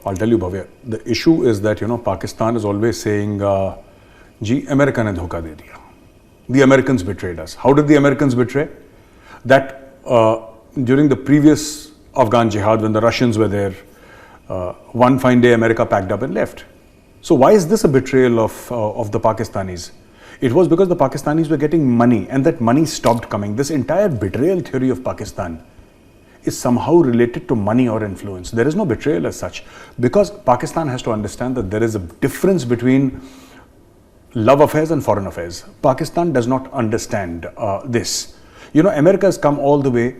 I'll tell you, Bhavya, the issue is that, Pakistan is always saying, Ji, America ne dhoka de diya. The Americans betrayed us. How did the Americans betray? That during the previous Afghan jihad, when the Russians were there, one fine day America packed up and left. So why is this a betrayal of the Pakistanis? It was because the Pakistanis were getting money and that money stopped coming. This entire betrayal theory of Pakistan is somehow related to money or influence. There is no betrayal as such, because Pakistan has to understand that there is a difference between love affairs and foreign affairs. Pakistan does not understand this. America has come all the way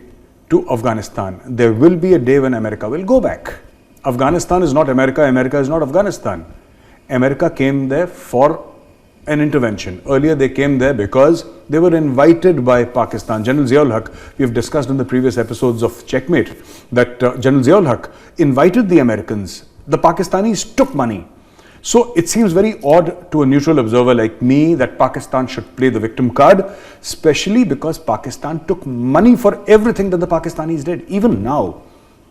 to Afghanistan. There will be a day when America will go back. Afghanistan is not America, America is not Afghanistan. America came there for an intervention. Earlier they came there because they were invited by Pakistan. General Ziaul Haq, we've discussed in the previous episodes of Checkmate that General Ziaul Haq invited the Americans. The Pakistanis took money. So it seems very odd to a neutral observer like me that Pakistan should play the victim card, especially because Pakistan took money for everything that the Pakistanis did. Even now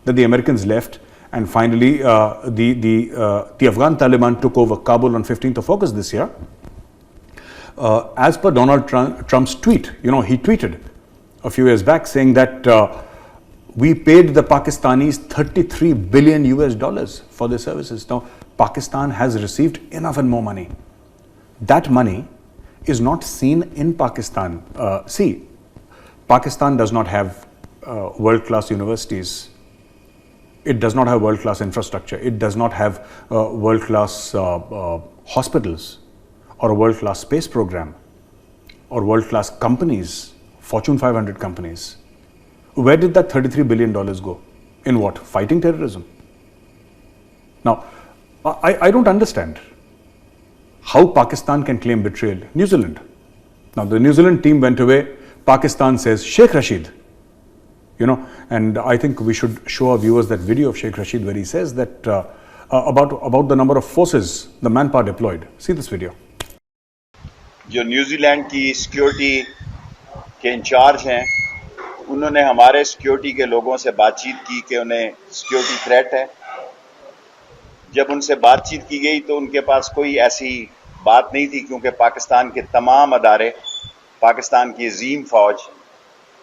that the Americans left and finally the Afghan Taliban took over Kabul on 15th of August this year, as per Donald Trump's tweet, he tweeted a few years back saying that we paid the Pakistanis $33 billion US for their services. Now, Pakistan has received enough and more money. That money is not seen in Pakistan. See, Pakistan does not have world-class universities. It does not have world-class infrastructure. It does not have world-class hospitals or a world-class space program or world-class companies, Fortune 500 companies. Where did that $33 billion go? In what? Fighting terrorism. Now, I don't understand how Pakistan can claim betrayal. New Zealand. Now, the New Zealand team went away. Pakistan says, Sheikh Rashid. And I think we should show our viewers that video of Sheikh Rashid where he says that about the number of forces, the manpower deployed. See this video. जो New Zealand की security के in charge हैं, उन्होंने हमारे security के लोगों से बातचीत की कि उन्हें सिक्योरिटी थ्रेट है। जब उनसे बातचीत की गई तो उनके पास कोई ऐसी बात नहीं थी, क्योंकि पाकिस्तान के तमाम अदारे, पाकिस्तान की अजीम फौज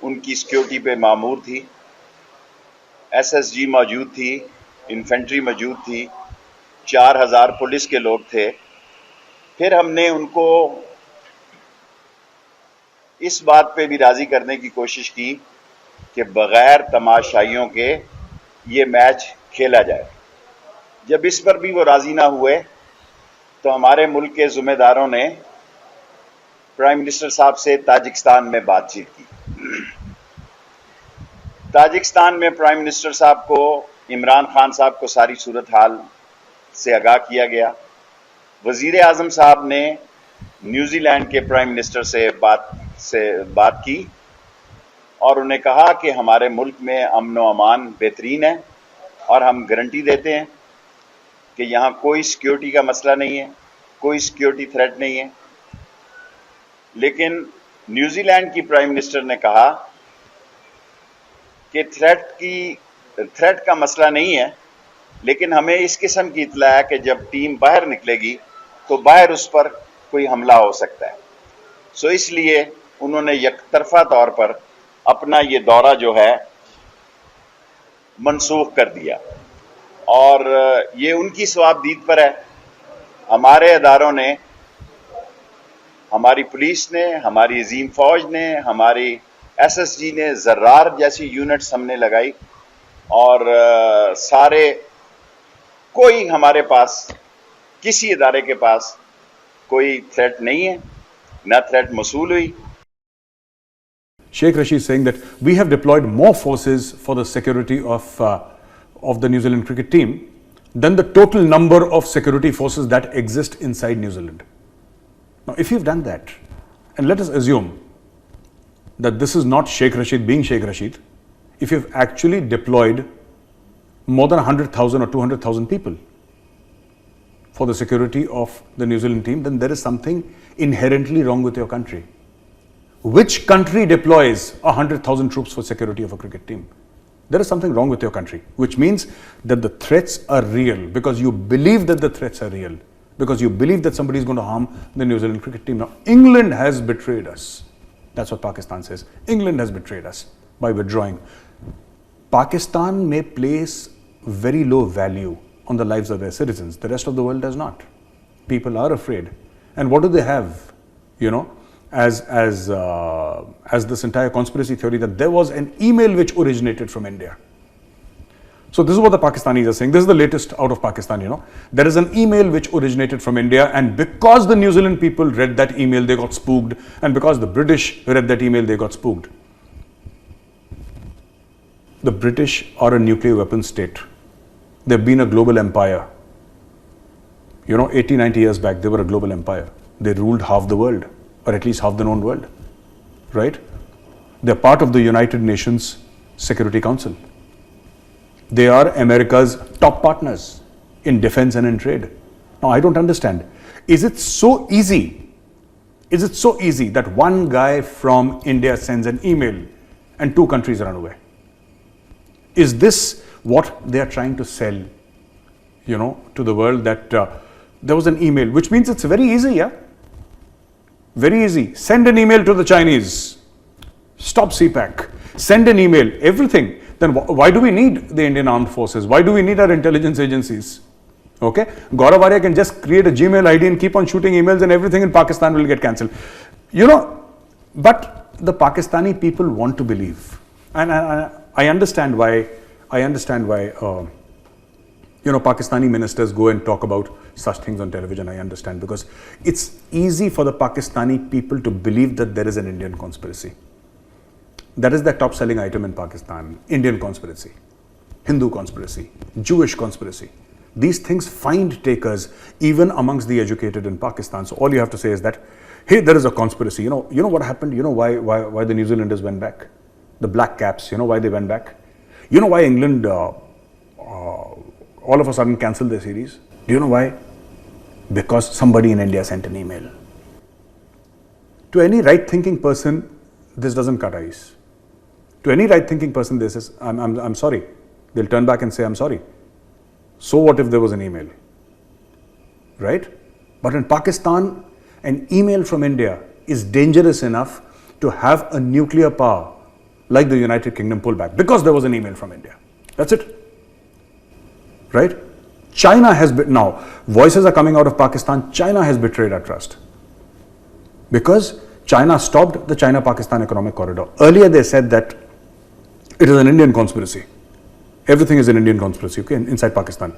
उनकी सिक्योरिटी पे मामूर थी। एसएसजी मौजूद थी, इन्फेंट्री मौजूद थी, 4000 पुलिस के लोग थे। फिर हमने उनको इस बात पे भी राजी करने की कोशिश की कि बगैर तमाशाइयों के ये मैच खेला जाए। जब इस पर भी वो राजी ना हुए तो हमारे मुल्क के ज़िम्मेदारों ने प्राइम मिनिस्टर साहब से ताजिकिस्तान में बातचीत की। ताजिकिस्तान में प्राइम मिनिस्टर साहब को, इमरान खान साहब को सारी सूरत हाल से आगाह किया गया। वज़ीर आज़म साहब ने न्यूजीलैंड के प्राइम मिनिस्टर से बात की और उन्हें कहा कि हमारे मुल्क में अमन व अमान बेहतरीन है और हम गारंटी देते हैं कि यहाँ कोई सिक्योरिटी का मसला नहीं है, कोई सिक्योरिटी थ्रेट नहीं है। लेकिन न्यूजीलैंड की प्राइम मिनिस्टर ने कहा कि थ्रेट का मसला नहीं है, लेकिन हमें इस किस्म की इत्तला है कि जब टीम बाहर निकलेगी तो बाहर उस पर कोई हमला हो सकता है। सो इसलिए उन्होंने यकतरफा तौर पर अपना ये दौरा जो है मनसूख कर दिया और ये उनकी सवाबदीद पर है। हमारे अदारों ने, हमारी पुलिस ने, हमारी अजीम फौज ने, हमारी एसएसजी ने, जर्रार जैसी यूनिट्स हमने लगाई और सारे कोई हमारे पास, किसी इदारे के पास कोई थ्रेट नहीं है, ना थ्रेट मसूल हुई। Sheikh Rashid saying that we have deployed more forces for the security of the New Zealand cricket team than the total number of security forces that exist inside New Zealand. Now, if you've done that, and let us assume that this is not Sheikh Rashid being Sheikh Rashid, if you've actually deployed more than 100,000 or 200,000 people for the security of the New Zealand team, then there is something inherently wrong with your country. Which country deploys 100,000 troops for security of a cricket team? There is something wrong with your country, which means that the threats are real because you believe that the threats are real, because you believe that somebody is going to harm the New Zealand cricket team. Now, England has betrayed us. That's what Pakistan says. England has betrayed us by withdrawing. Pakistan may place very low value on the lives of their citizens. The rest of the world does not. People are afraid. And what do they have? You know, as this entire conspiracy theory that there was an email which originated from India. So this is what the Pakistanis are saying. This is the latest out of Pakistan, you know. There is an email which originated from India, and because the New Zealand people read that email, they got spooked. And because the British read that email, they got spooked. The British are a nuclear weapons state. They've been a global empire. You know, 80, 90 years back, they were a global empire. They ruled half the world, or at least half the known world, right? They're part of the United Nations Security Council. They are America's top partners in defense and in trade. Now, I don't understand. Is it so easy? Is it so easy that one guy from India sends an email and two countries run away? Is this what they are trying to sell, you know, to the world, that there was an email, which means it's very easy, yeah? Very easy. Send an email to the Chinese. Stop CPAC. Send an email. Everything. Then why do we need the Indian Armed Forces? Why do we need our intelligence agencies? Okay? Gaurav Arya can just create a Gmail ID and keep on shooting emails and everything in Pakistan will get cancelled. You know, but the Pakistani people want to believe. And I understand why, you know, Pakistani ministers go and talk about such things on television. I understand, because it's easy for the Pakistani people to believe that there is an Indian conspiracy. That is the top selling item in Pakistan. Indian conspiracy, Hindu conspiracy, Jewish conspiracy. These things find takers even amongst the educated in Pakistan. So all you have to say is that, hey, there is a conspiracy. You know what happened? You know why the New Zealanders went back? The black caps, you know why they went back? You know why England all of a sudden cancelled their series? Do you know why? Because somebody in India sent an email. To any right-thinking person, this doesn't cut ice. To any right-thinking person, this is, I'm sorry. They'll turn back and say, I'm sorry. So what if there was an email? Right? But in Pakistan, an email from India is dangerous enough to have a nuclear power like the United Kingdom pull back because there was an email from India. That's it. Right? China has been, now voices are coming out of Pakistan, China has betrayed our trust because China stopped the China-Pakistan economic corridor. Earlier they said that it is an Indian conspiracy. Everything is an Indian conspiracy, okay, inside Pakistan.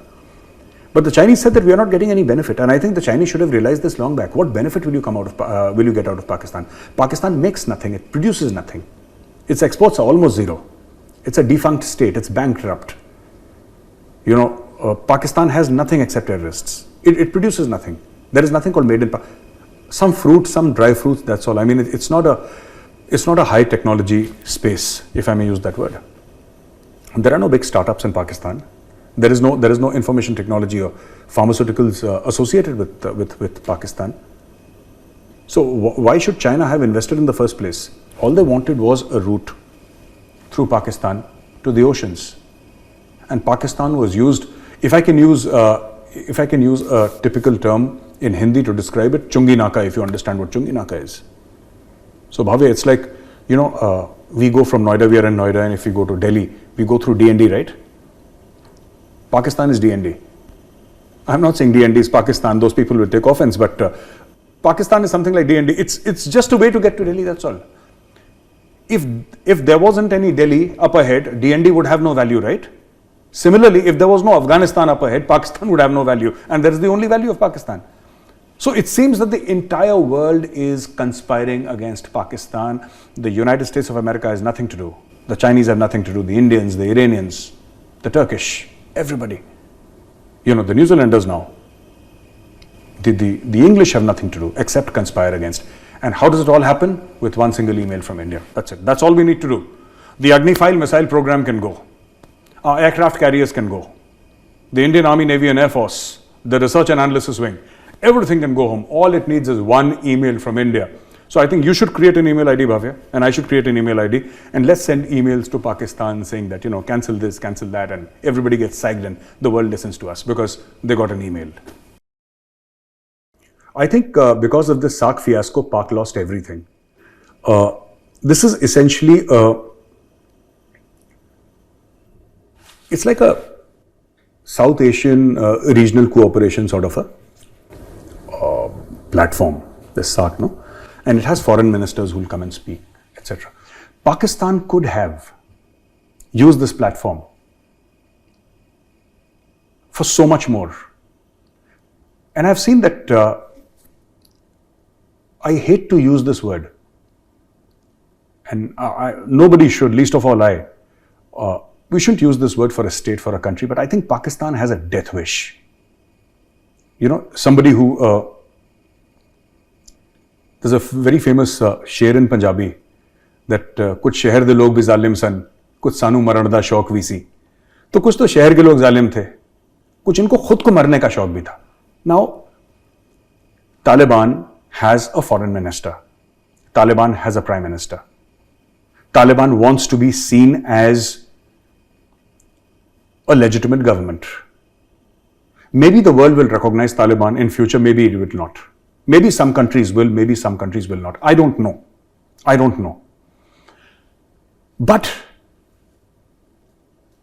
But the Chinese said that we are not getting any benefit, and I think the Chinese should have realized this long back. What benefit will you get out of Pakistan? Pakistan makes nothing, it produces nothing. Its exports are almost zero. It's a defunct state, it's bankrupt. You know, Pakistan has nothing except terrorists. It produces nothing. There is nothing called made in Pakistan. Some fruit, some dry fruits, that's all. I mean, it's not a high technology space, if I may use that word. There are no big startups in Pakistan. There is no information technology or pharmaceuticals associated with Pakistan. So why should China have invested in the first place? All they wanted was a route through Pakistan to the oceans, and Pakistan was used. If I can use a typical term in Hindi to describe it, Chungi Naka, if you understand what Chungi Naka is. So Bhavya, it's like, you know, we go from Noida, we are in Noida, and if we go to Delhi, we go through DND, right? Pakistan is DND. I'm not saying DND is Pakistan, those people will take offense, but Pakistan is something like DND. It's just a way to get to Delhi, that's all. If there wasn't any Delhi up ahead, DND would have no value, right? Similarly, if there was no Afghanistan up ahead, Pakistan would have no value, and that is the only value of Pakistan. So it seems that the entire world is conspiring against Pakistan. The United States of America has nothing to do. The Chinese have nothing to do. The Indians, the Iranians, the Turkish, everybody. You know, the New Zealanders now. The English have nothing to do except conspire against. And how does it all happen? With one single email from India. That's it. That's all we need to do. The Agni-File missile program can go. Our aircraft carriers can go. The Indian Army, Navy and Air Force, the research and analysis wing, everything can go home. All it needs is one email from India So I think you should create an email ID, Bhavya, and I should create an email ID, and let's send emails to Pakistan saying that, cancel this, cancel that, and everybody gets psyched and the world listens to us because they got an email. I think because of the SAARC fiasco, Pak lost everything. This is essentially it's like a South Asian regional cooperation sort of a platform, this SAARC, no? And it has foreign ministers who will come and speak, etc. Pakistan could have used this platform for so much more. And I've seen that, I hate to use this word, and nobody should, least of all I. We shouldn't use this word for a state, for a country, but I think Pakistan has a death wish. Somebody who, there's a very famous sher in Punjabi that kuch शहर दे लोग भी जालिम सन, कुछ सानू मरण दा शौक भी सी. तो कुछ तो शहर के लोग जालिम थे, कुछ इनको खुद को मरने का शौक भी था. Now, Taliban has a foreign minister. Taliban has a prime minister. Taliban wants to be seen as a legitimate government. Maybe the world will recognize Taliban in future, maybe it will not. Maybe some countries will, maybe some countries will not. I don't know. But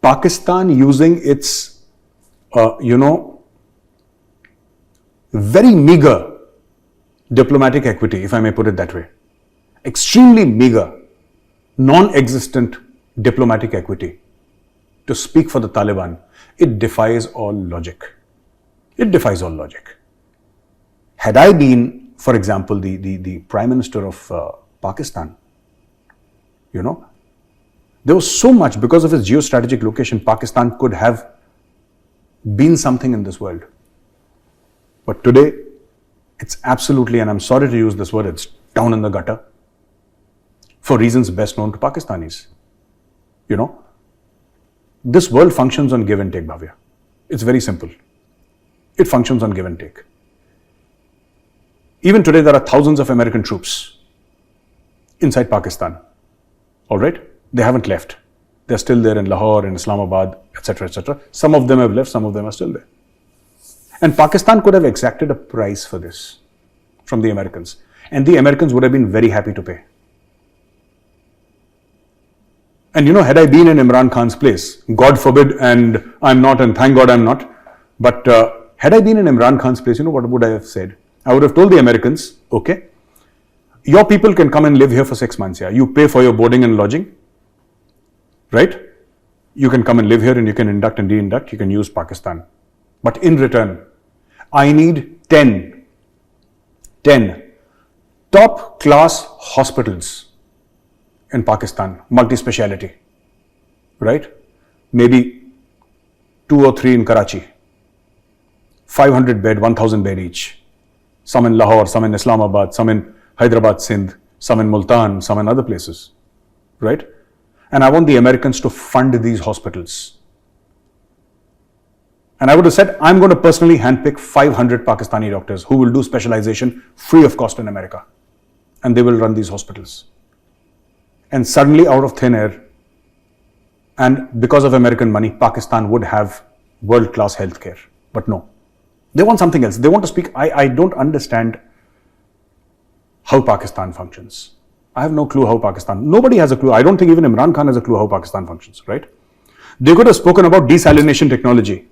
Pakistan using its, very meager diplomatic equity, if I may put it that way, extremely meager, non-existent diplomatic equity to speak for the Taliban, it defies all logic. It defies all logic. Had I been, for example, the Prime Minister of Pakistan, there was so much, because of its geostrategic location, Pakistan could have been something in this world. But today, it's absolutely, and I'm sorry to use this word, it's down in the gutter for reasons best known to Pakistanis. This world functions on give and take, Bhavya. It's very simple. It functions on give and take. Even today, there are thousands of American troops inside Pakistan. All right? They haven't left. They're still there in Lahore, in Islamabad, etc., etc. Some of them have left, some of them are still there. And Pakistan could have exacted a price for this from the Americans. And the Americans would have been very happy to pay. And had I been in Imran Khan's place, God forbid, and I'm not, and thank God I'm not, but had I been in Imran Khan's place, what would I have said? I would have told the Americans, okay, your people can come and live here for 6 months. Yeah, you pay for your boarding and lodging, right? You can come and live here and you can induct and de-induct, you can use Pakistan. But in return, I need 10 top class hospitals in Pakistan, multi-speciality, right? Maybe 2 or 3 in Karachi, 500 bed, 1000 bed each. Some in Lahore, some in Islamabad, some in Hyderabad, Sindh, some in Multan, some in other places, right? And I want the Americans to fund these hospitals. And I would have said, I'm going to personally handpick 500 Pakistani doctors who will do specialization free of cost in America. And they will run these hospitals. And suddenly, out of thin air, and because of American money, Pakistan would have world-class healthcare. But no. They want something else. They want to speak. I don't understand how Pakistan functions. I have no clue how Pakistan, nobody has a clue. I don't think even Imran Khan has a clue how Pakistan functions, right? They could have spoken about desalination technology.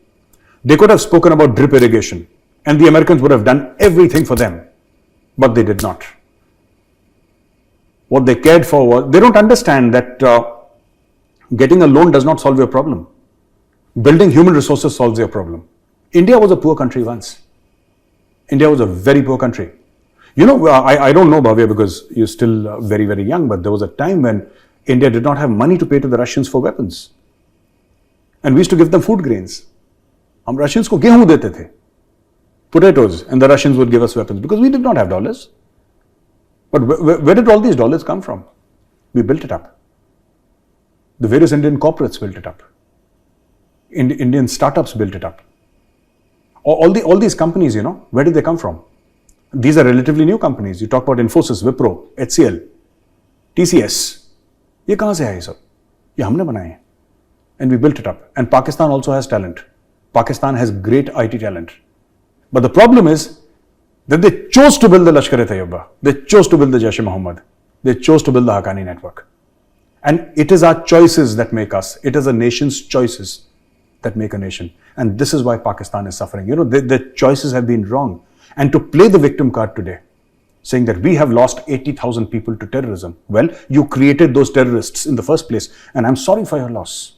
They could have spoken about drip irrigation. And the Americans would have done everything for them. But they did not. What they cared for was, they don't understand that getting a loan does not solve your problem. Building human resources solves your problem. India was a poor country once. India was a very poor country. I don't know, Bhavya, because you're still very, very young, but there was a time when India did not have money to pay to the Russians for weapons. And we used to give them food grains. हम Russians को गेहूं देते थे, potatoes, and the Russians would give us weapons because we did not have dollars. But where did all these dollars come from? We built it up. The various Indian corporates built it up. Indian startups built it up. All these companies, where did they come from? These are relatively new companies. You talk about Infosys, Wipro, HCL, TCS. ये कहाँ से आए सब? ये हमने बनाए हैं. And we built it up. And Pakistan also has talent. Pakistan has great IT talent. But the problem is that they chose to build the Lashkar-e-Taiba. They chose to build the Jaish-e-Mohammed. They chose to build the Haqqani network. And it is our choices that make us. It is a nation's choices that make a nation. And this is why Pakistan is suffering. You know, the choices have been wrong. And to play the victim card today, saying that we have lost 80,000 people to terrorism. Well, you created those terrorists in the first place. And I'm sorry for your loss.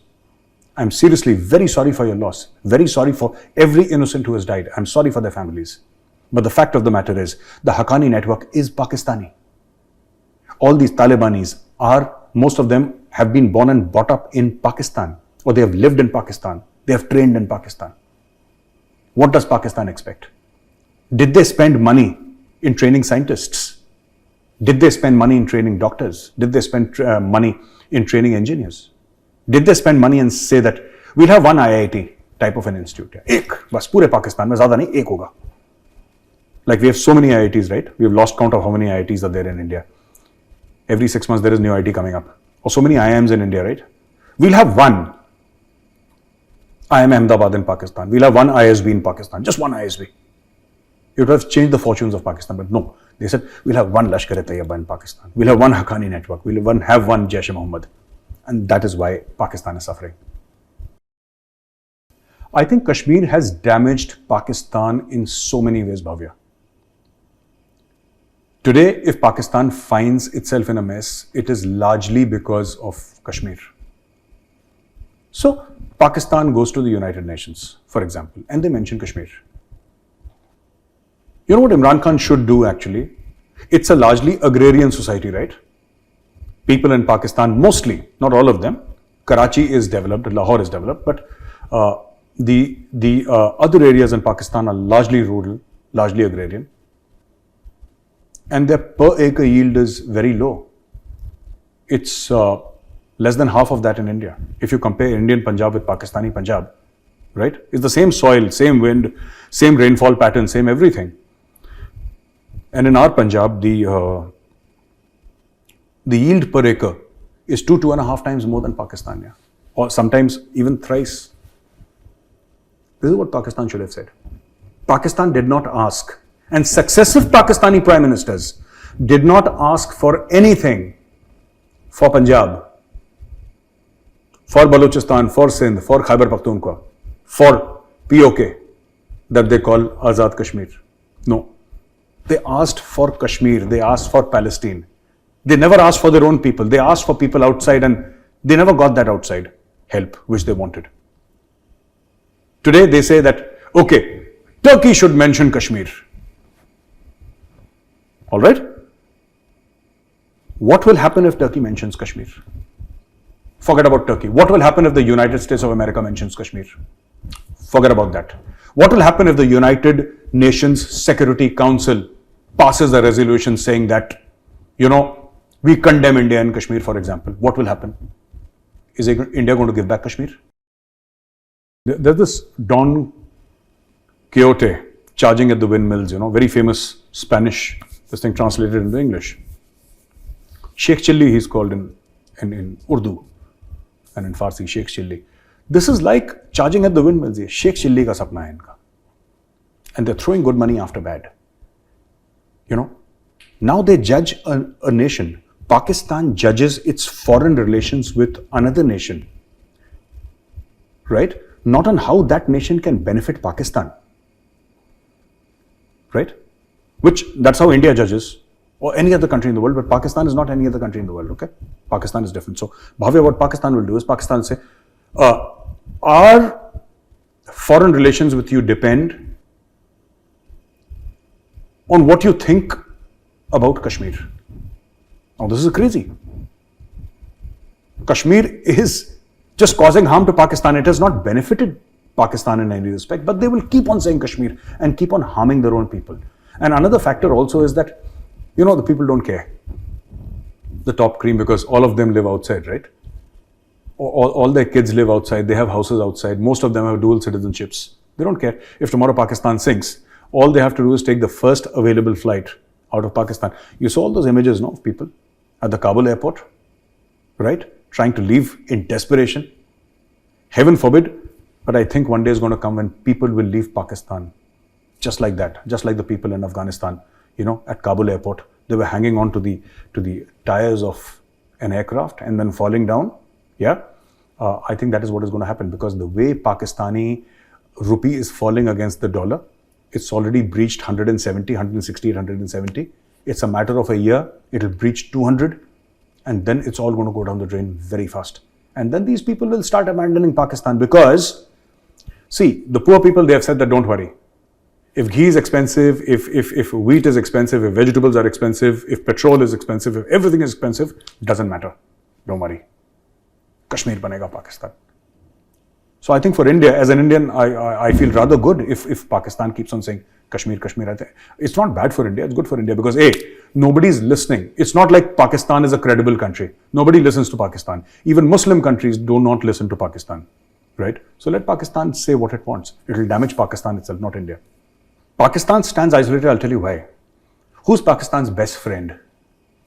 I'm seriously very sorry for your loss. Very sorry for every innocent who has died. I'm sorry for their families. But the fact of the matter is, the Haqqani network is Pakistani. All these Talibanis are, most of them have been born and brought up in Pakistan, or they have lived in Pakistan. They have trained in Pakistan. What does Pakistan expect? Did they spend money in training scientists? Did they spend money in training doctors? Did they spend money in training engineers? Did they spend money and say that we'll have one IIT type of an institute? एक, बस पूरे पाकिस्तान में ज़्यादा नहीं, एक होगा. Like we have so many IITs, right? We have lost count of how many IITs are there in India. Every 6 months there is new IIT coming up. Or so many IIMs in India, right? We'll have one IIM Ahmedabad in Pakistan. We'll have one ISB in Pakistan. Just one ISB. It would have changed the fortunes of Pakistan, but no. They said, we'll have one Lashkar-e-Taiba in Pakistan. We'll have one Haqqani network. We'll have one Jaish-e-Mohammed. And that is why Pakistan is suffering. I think Kashmir has damaged Pakistan in so many ways, Bhavya. Today, if Pakistan finds itself in a mess, it is largely because of Kashmir. So, Pakistan goes to the United Nations, for example, and they mention Kashmir. You know what Imran Khan should do actually? It's a largely agrarian society, right? People in Pakistan, mostly, not all of them. Karachi is developed, Lahore is developed, but the other areas in Pakistan are largely rural, largely agrarian. And their per acre yield is very low. It's less than half of that in India. If you compare Indian Punjab with Pakistani Punjab, right? It's the same soil, same wind, same rainfall pattern, same everything. And in our Punjab, the yield per acre is 2.5 times more than Pakistan, yeah? Or sometimes even thrice. This is what Pakistan should have said. Pakistan did not ask, and successive Pakistani prime ministers did not ask for anything for Punjab, for Balochistan, for Sindh, for Khyber Pakhtunkhwa, for POK, that they call Azad Kashmir. No. They asked for Kashmir, they asked for Palestine. They never asked for their own people. They asked for people outside, and they never got that outside help which they wanted. Today they say that, okay, Turkey should mention Kashmir. All right? What will happen if Turkey mentions Kashmir? Forget about Turkey. What will happen if the United States of America mentions Kashmir? Forget about that. What will happen if the United Nations Security Council passes a resolution saying that, you know, we condemn India and Kashmir, for example? What will happen? Is India going to give back Kashmir? There's this Don Quixote charging at the windmills, you know, very famous Spanish, this thing translated into English. Sheikh Chilli, he's called in Urdu, and in Farsi, Sheikh Chilli. This is like charging at the windmills. Sheikh Chilli ka sapna hai inka. And they're throwing good money after bad. You know, now they judge a nation. Pakistan judges its foreign relations with another nation, right? Not on how that nation can benefit Pakistan, right? That's how India judges, or any other country in the world, but Pakistan is not any other country in the world, okay? Pakistan is different. So, Bhavya, what Pakistan will do is, Pakistan will say, our foreign relations with you depend on what you think about Kashmir. Now, this is crazy. Kashmir is just causing harm to Pakistan. It has not benefited Pakistan in any respect, but they will keep on saying Kashmir and keep on harming their own people. And another factor also is that, you know, the people don't care. The top cream, because all of them live outside, right? All their kids live outside. They have houses outside. Most of them have dual citizenships. They don't care. If tomorrow Pakistan sinks, All they have to do is take the first available flight out of Pakistan. You saw all those images, no, of people at the Kabul airport, right? Trying to leave in desperation. Heaven forbid, but I think one day is going to come when people will leave Pakistan just like that, just like the people in Afghanistan, at Kabul airport. They were hanging on to the tires of an aircraft and then falling down. Yeah, I think that is what is going to happen, because the way Pakistani rupee is falling against the dollar, it's already breached 170, 160, 170. It's a matter of a year. It'll breach 200, and then it's all going to go down the drain very fast. And then these people will start abandoning Pakistan because, see, the poor people, they have said that don't worry. If ghee is expensive, if wheat is expensive, if vegetables are expensive, if petrol is expensive, if everything is expensive, doesn't matter. Don't worry. Kashmir banega Pakistan. So I think for India, as an Indian, I feel rather good if Pakistan keeps on saying Kashmir, Kashmir. I think it's not bad for India. It's good for India because nobody's listening. It's not like Pakistan is a credible country. Nobody listens to Pakistan. Even Muslim countries do not listen to Pakistan, right? So let Pakistan say what it wants. It will damage Pakistan itself, not India. Pakistan stands isolated. I'll tell you why. Who's Pakistan's best friend?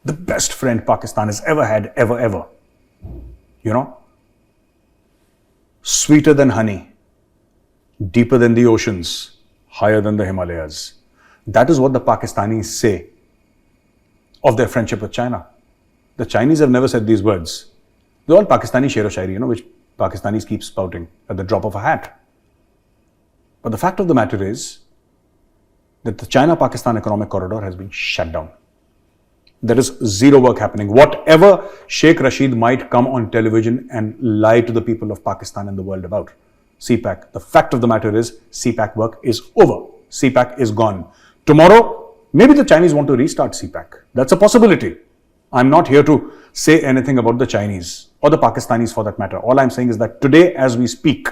The best friend Pakistan has ever had, ever. Sweeter than honey, deeper than the oceans, higher than the Himalayas. That is what the Pakistanis say of their friendship with China. The Chinese have never said these words. They're all Pakistani sher-o-shairi, which Pakistanis keep spouting at the drop of a hat. But the fact of the matter is that the China-Pakistan economic corridor has been shut down. There is zero work happening. Whatever Sheikh Rashid might come on television and lie to the people of Pakistan and the world about CPAC, the fact of the matter is CPAC work is over. CPAC is gone. Tomorrow, maybe the Chinese want to restart CPAC. That's a possibility. I'm not here to say anything about the Chinese or the Pakistanis for that matter. All I'm saying is that today, as we speak,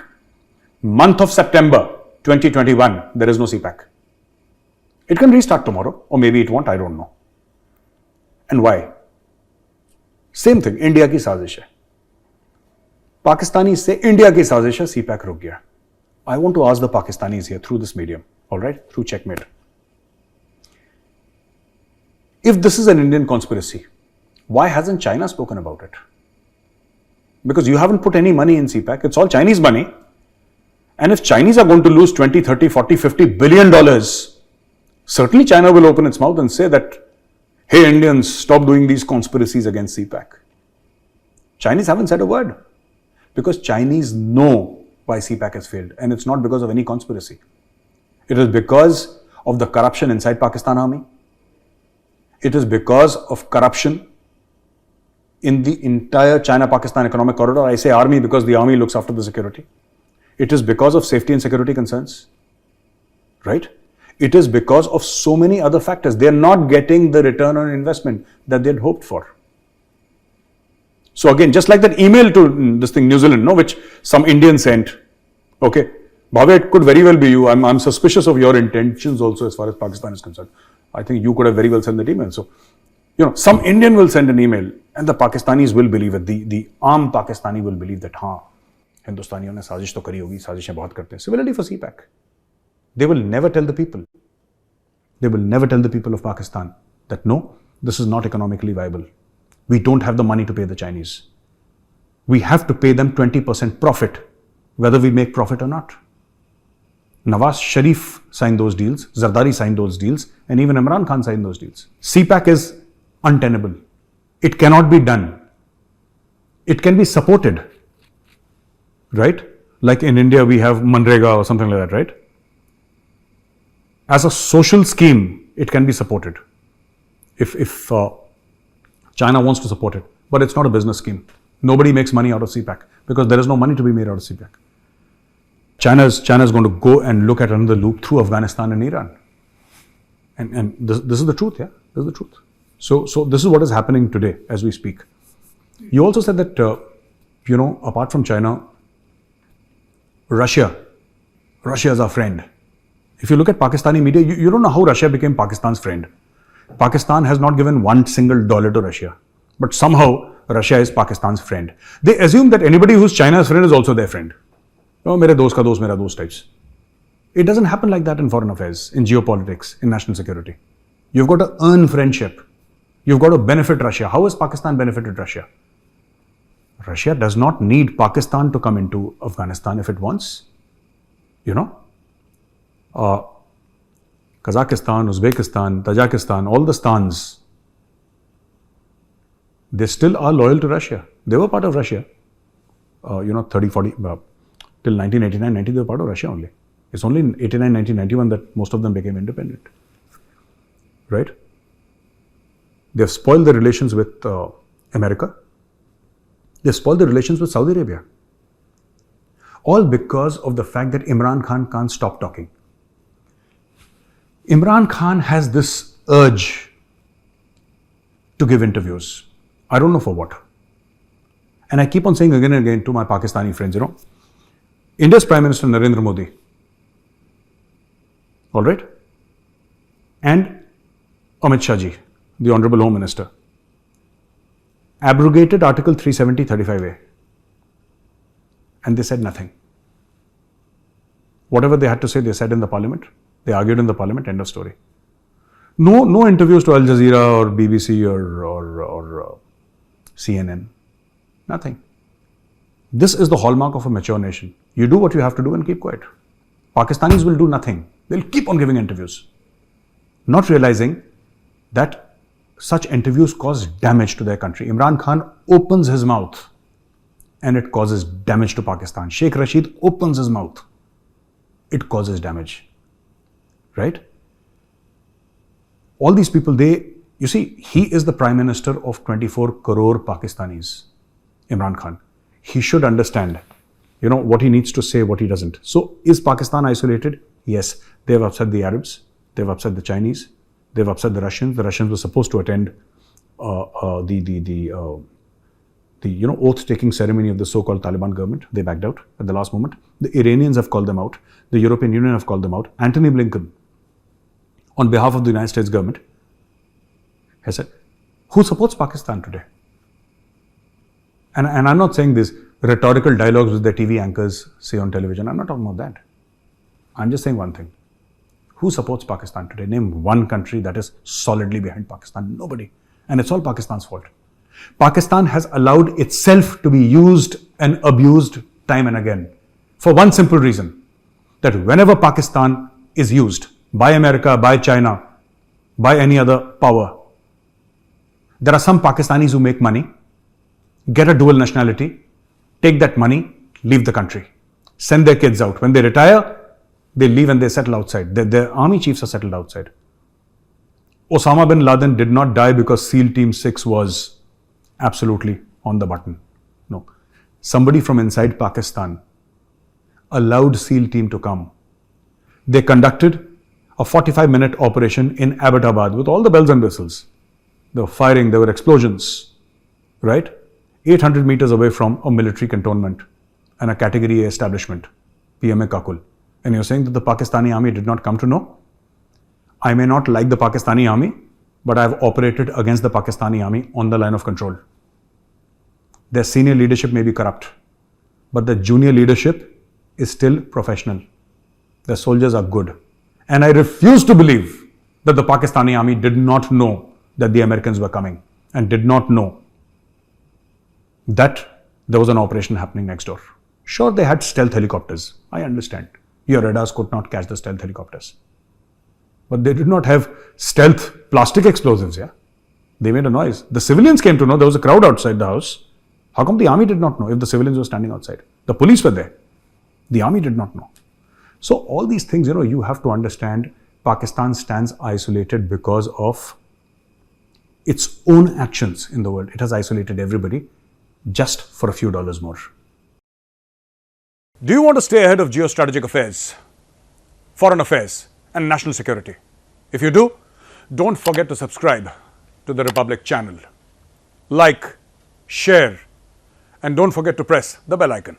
month of September 2021, there is no CPAC. It can restart tomorrow, or maybe it won't, I don't know. And why? Same thing, India की साजिश है. Pakistanis say India की साजिश है, CPAC रुक गया. I want to ask the Pakistanis here through this medium, all right, through Checkmate. If this is an Indian conspiracy, why hasn't China spoken about it? Because you haven't put any money in CPAC, it's all Chinese money. And if Chinese are going to lose 20, 30, 40, 50 billion dollars, certainly China will open its mouth and say that, hey Indians, stop doing these conspiracies against CPAC. Chinese haven't said a word because Chinese know why CPAC has failed, and it's not because of any conspiracy. It is because of the corruption inside Pakistan Army. It is because of corruption in the entire China-Pakistan economic corridor. I say army because the army looks after the security. It is because of safety and security concerns, right? It is because of so many other factors. They are not getting the return on investment that they had hoped for. So again, just like that email to this thing, New Zealand, which some Indian sent. Okay, Bhave, it could very well be you. I'm suspicious of your intentions also as far as Pakistan is concerned. I think you could have very well sent that email. So, some Indian will send an email and the Pakistanis will believe it. The armed Pakistani will believe that, हाँ, हिंदुस्तानियों ने साजिश तो करी होगी, साजिशें बहुत करते हैं. Similarly for CPAC. They will never tell the people. They will never tell the people of Pakistan that no, this is not economically viable. We don't have the money to pay the Chinese. We have to pay them 20% profit, whether we make profit or not. Nawaz Sharif signed those deals, Zardari signed those deals, and even Imran Khan signed those deals. CPAC is untenable. It cannot be done. It can be supported, right? Like in India, we have Manrega or something like that, right? As a social scheme, it can be supported if China wants to support it. But it's not a business scheme. Nobody makes money out of CPAC because there is no money to be made out of CPAC. China is going to go and look at another loop through Afghanistan and Iran. And this is the truth, yeah? This is the truth. So this is what is happening today as we speak. You also said that, apart from China, Russia is our friend. If you look at Pakistani media, you don't know how Russia became Pakistan's friend. Pakistan has not given $1 single to Russia. But somehow, Russia is Pakistan's friend. They assume that anybody who's China's friend is also their friend. Oh, mere dost ka dost, mera dost types. It doesn't happen like that in foreign affairs, in geopolitics, in national security. You've got to earn friendship. You've got to benefit Russia. How has Pakistan benefited Russia? Russia does not need Pakistan to come into Afghanistan if it wants. You know, Kazakhstan, Uzbekistan, Tajikistan, all the stans, they still are loyal to Russia. They were part of Russia. 30, 40, till 1989, 90, they were part of Russia only. It's only in 89, 1991 that most of them became independent. Right? They've spoiled their relations with America. They've spoiled their relations with Saudi Arabia. All because of the fact that Imran Khan can't stop talking. Imran Khan has this urge to give interviews. I don't know for what. And I keep on saying again and again to my Pakistani friends, India's Prime Minister Narendra Modi, all right, and Amit Shah ji, the Honorable Home Minister, abrogated Article 370, 35A. And they said nothing. Whatever they had to say, they said in the parliament. They argued in the parliament, end of story. No interviews to Al Jazeera or BBC or CNN. Nothing. This is the hallmark of a mature nation. You do what you have to do and keep quiet. Pakistanis will do nothing. They'll keep on giving interviews, not realizing that such interviews cause damage to their country. Imran Khan opens his mouth and it causes damage to Pakistan. Sheikh Rashid opens his mouth. It causes damage. Right? All these people, you see, he is the Prime Minister of 24 crore Pakistanis, Imran Khan. He should understand, what he needs to say, what he doesn't. So, is Pakistan isolated? Yes. They have upset the Arabs. They have upset the Chinese. They have upset the Russians. The Russians were supposed to attend the oath-taking ceremony of the so-called Taliban government. They backed out at the last moment. The Iranians have called them out. The European Union have called them out. Antony Blinken, on behalf of the United States government, has said, who supports Pakistan today? And I'm not saying these rhetorical dialogues with the TV anchors say on television. I'm not talking about that. I'm just saying one thing. Who supports Pakistan today? Name one country that is solidly behind Pakistan. Nobody. And it's all Pakistan's fault. Pakistan has allowed itself to be used and abused time and again for one simple reason, that whenever Pakistan is used by America, by China, by any other power, there are some Pakistanis who make money, get a dual nationality, take that money, leave the country, send their kids out. When they retire, they leave and they settle outside. Their army chiefs are settled outside. Osama bin Laden did not die because SEAL Team 6 was absolutely on the button. No. Somebody from inside Pakistan allowed SEAL Team to come. They conducted a 45-minute operation in Abbottabad with all the bells and whistles. They were firing, there were explosions, right? 800 meters away from a military cantonment and a Category A establishment, PMA Kakul. And you're saying that the Pakistani army did not come to know? I may not like the Pakistani army, but I've operated against the Pakistani army on the line of control. Their senior leadership may be corrupt, but the junior leadership is still professional. The soldiers are good. And I refuse to believe that the Pakistani army did not know that the Americans were coming and did not know that there was an operation happening next door. Sure, they had stealth helicopters. I understand. Your radars could not catch the stealth helicopters. But they did not have stealth plastic explosives, yeah? They made a noise. The civilians came to know. There was a crowd outside the house. How come the army did not know if the civilians were standing outside? The police were there. The army did not know. So all these things, you have to understand, Pakistan stands isolated because of its own actions in the world. It has isolated everybody just for a few dollars more. Do you want to stay ahead of geostrategic affairs, foreign affairs, and national security? If you do, don't forget to subscribe to the Republic channel. Like, share, and don't forget to press the bell icon.